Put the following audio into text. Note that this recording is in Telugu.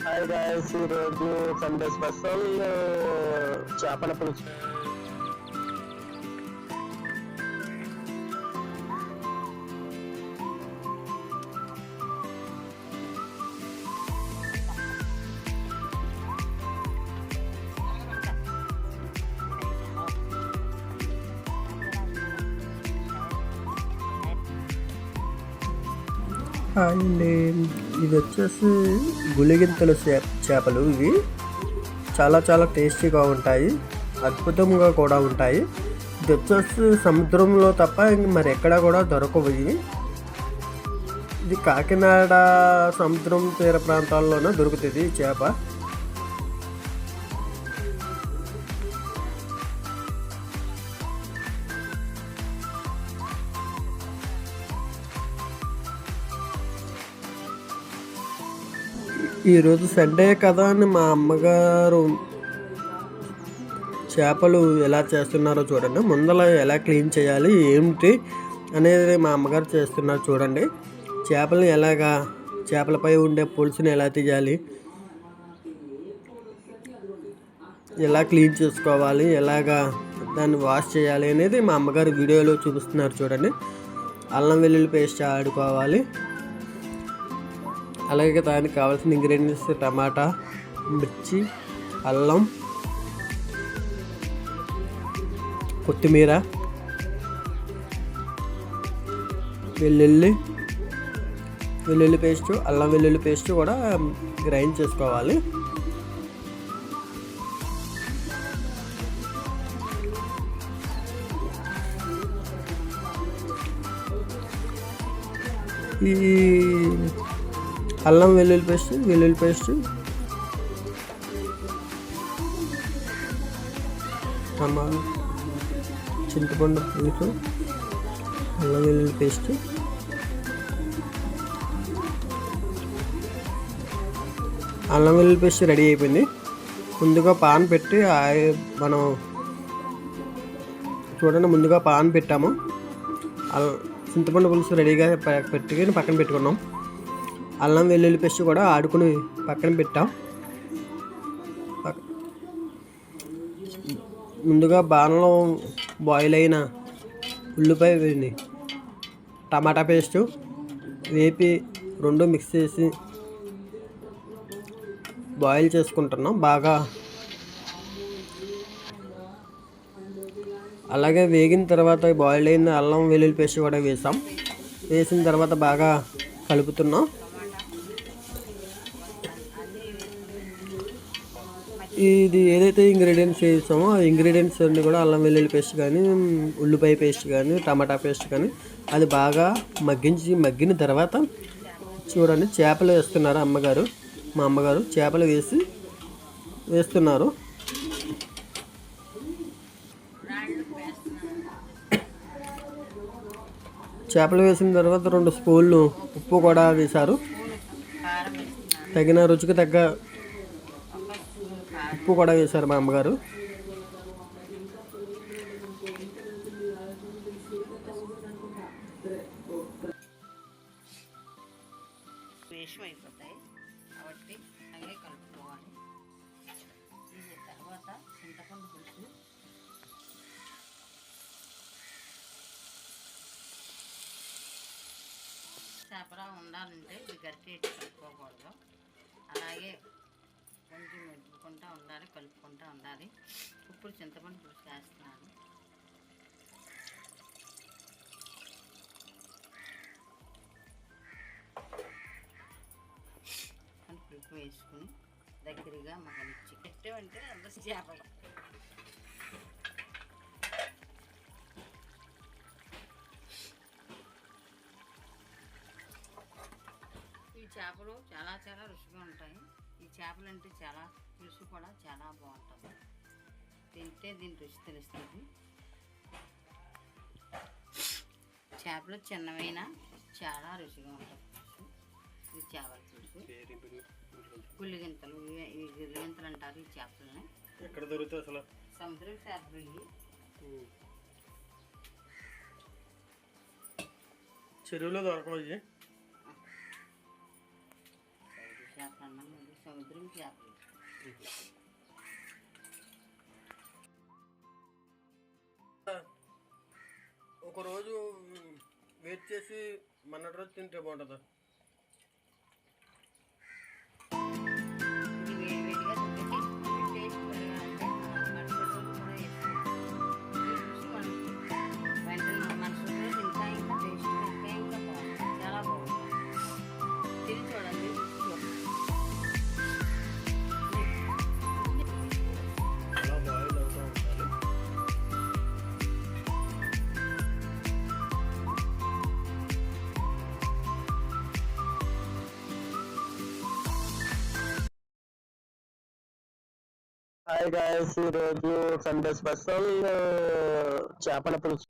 హాయ్ గాయ్స్, ఈరోజు సండే స్పెషల్ చేపల పులుసు. అండ్ ఇది వచ్చేసి గుళిగింతలు చేపలు. ఇవి చాలా చాలా టేస్టీగా ఉంటాయి, అద్భుతంగా కూడా ఉంటాయి. ఇది వచ్చేసి సముద్రంలో తప్ప మరి ఎక్కడా కూడా దొరకవు. ఇది కాకినాడ సముద్రం తీర ప్రాంతాల్లోనే దొరుకుతుంది ఈ చేప. ఈరోజు సండే కదా అని మా అమ్మగారు చేపలు ఎలా చేస్తున్నారో చూడండి. ముందర ఎలా క్లీన్ చేయాలి ఏమిటి అనేది మా అమ్మగారు చేస్తున్నారు చూడండి. చేపలను ఎలాగా, చేపలపై ఉండే పులుసుని ఎలా తీయాలి, ఎలా క్లీన్ చేసుకోవాలి, ఎలాగా దాన్ని వాష్ చేయాలి అనేది మా అమ్మగారు వీడియోలో చూపిస్తున్నారు చూడండి. అల్లం వెల్లుల్లి పేస్ట్ ఆడుకోవాలి. అలాగే దానికి కావాల్సిన ఇంగ్రీడియంట్స్ టమాటా, మిర్చి, అల్లం, కొత్తిమీర, వెల్లుల్లి పేస్ట్, అల్లం వెల్లుల్లి పేస్ట్ కూడా గ్రైండ్ చేసుకోవాలి. ఈ అల్లం వెల్లుల్లి పేస్ట్, టమాటా, చింతపండు పులుసు, అల్లం వెల్లుల్లి పేస్ట్, అల్లం వెల్లుల్లి పేస్ట్ రెడీ అయిపోయింది. ముందుగా పాన్ పెట్టి మనం చూడండి, ముందుగా పాన్ పెట్టాము. చింతపండు పులుసు రెడీగా పెట్టుకుని పక్కన పెట్టుకున్నాం. అల్లం వెల్లుల్లి పేస్ట్ కూడా ఆడుకుని పక్కన పెట్టాం. ముందుగా బాణలో బాయిల్ అయిన ఉల్లిపాయ టమాటా పేస్టు వేపి రెండు మిక్స్ చేసి బాయిల్ చేసుకుంటున్నాం బాగా. అలాగే వేగిన తర్వాత బాయిల్ అయిన అల్లం వెల్లుల్లి పేస్ట్ కూడా వేసిన తర్వాత బాగా కలుపుతున్నాం. ఇది ఏదైతే ఇంగ్రీడియంట్స్ వేసామో ఆ ఇంగ్రీడియంట్స్ అన్నీ కూడా అల్లం వెల్లుల్లి పేస్ట్ కానీ, ఉల్లిపాయ పేస్ట్ కానీ, టమాటా పేస్ట్ కానీ అది బాగా మగ్గిన తర్వాత చూడండి చేపలు వేస్తున్నారు మా అమ్మగారు చేపలు వేస్తున్నారు. చేపలు వేసిన తర్వాత 2 స్పూన్లు ఉప్పు కూడా వేశారు. తగిన రుచికి తగ్గ ఉప్పు కూడా వేశారు మా అమ్మగారు. వేషం అయిపోతాయి కాబట్టి అలాగే కలుపుకోవాలి. తర్వాత చింతపండు పులుసు, చేపలా ఉండాలంటే ఇది గట్టి కలుపుకోకూడదు. అలాగే కొంచెం మెదుపుకుంటూ ఉండాలి, కలుపుకుంటూ ఉండాలి. ఇప్పుడు చింతపండు పులుసు వేస్తున్నాను. పులుపు వేసుకుని దగ్గరగా మగనిచ్చి పెట్టామంటే అంత చేపలు. ఈ చేపలు చాలా చాలా రుచిగా ఉంటాయి. ఈ చేపలు అంటే చాలా పులుసు కూడా చాలా బాగుంటుంది. తింటే దీని రుచి తెలుస్తుంది. చేపలు చిన్నవైనా చాలా రుచిగా ఉంటుంది. ఇది చేపల పులుసు. గుళ్ళగింతలు అంటారు ఈ చేపలని. ఎక్కడ దొరుకుతాయి అసలు? సముద్రం చేపలు ఇవి. చెరువులో దొరకవు. చేప సన్నగా ఉంది. సముద్రం చేపలు. ఒకరోజు వెయిట్ చేసి మొన్నటి రోజు తింటే బాగుంటుంది. ఇది వేడివేడిగా తింటే టేస్ట్ పెరగాలంటే మరుసటి రోజు కూడా వేసుకోవచ్చు. ఈ రుచి మనకి వెంటనే మరుసటి రోజు ఇంకా టేస్ట్ ఇంకా బాగుంటుంది. చాలా బాగుంటుంది. తిని చూడండి, రుచి చూడండి. అలా బాయిల్ అవుతూ ఉండాలి. హాయ్ గాయస్, ఈరోజు సండే స్పెషల్ చేపల పులుసు.